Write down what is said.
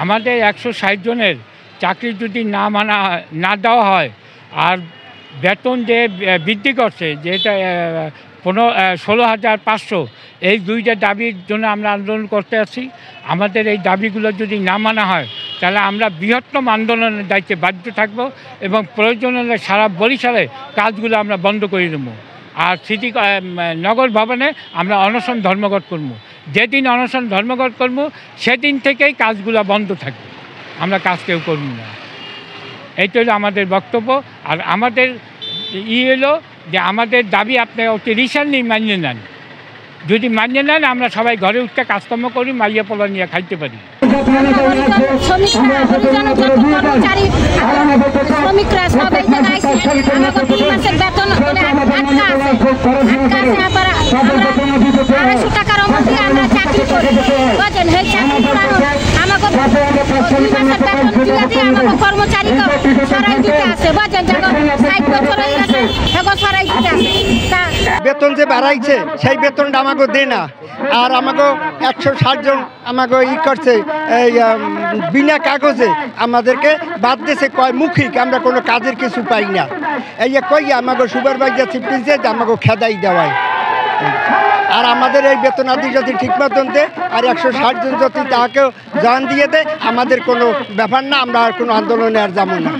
আমাদের 160 জনের চাকরি যদি না দেওয়া হয়, আর বেতন যে বৃদ্ধি করছে, যেটা 16,500, এই দুইটা দাবির জন্য আমরা আন্দোলন করতে আছি। আমাদের এই দাবিগুলো যদি না মানা হয়, তাহলে আমরা বৃহত্তম আন্দোলনের দায়িত্বে বাধ্য থাকব এবং প্রয়োজন হলে সারা বরিশালে কাজগুলো আমরা বন্ধ করে দেব। আর নগর ভবনে আমরা অনশন ধর্মঘট করব। যেদিন অনশন ধর্মঘট করব সেদিন থেকেই কাজগুলো বন্ধ থাকবে, আমরা কাজ কেউ করব না। এইটা হলো আমাদের বক্তব্য। আর আমাদের হলো যে আমাদের দাবি আপনি অতি রিসেন্টলি মানিয়ে নেন। যদি মানিয়ে নেন, আমরা সবাই ঘরে উঠতে কাজকর্ম করি, মালিয়া পোলা নিয়ে খাইতে পারি। বেতন যে বাড়াইছে সেই বেতনটা আমাকে দেয় না। আর আমাকে 160 জন আমাকে করছে এই বিনা কাগজে আমাদেরকে বাদ দিয়েছে, কয় মুখিক, আমরা কোনো কাজের কিছু পাই না। এই কই আমাকে সুপারভাইজার চিপিয়েছে যে আমাকে খেদাই দেওয়ায়। আর আমাদের এই বেতন আদি যদি ঠিক মতন দেয় আর 160 জন যদি তাকেও জান দিয়ে দেয়, আমাদের কোনো ব্যাপার না, আমরা আর কোনো আন্দোলনে আর যাবো না।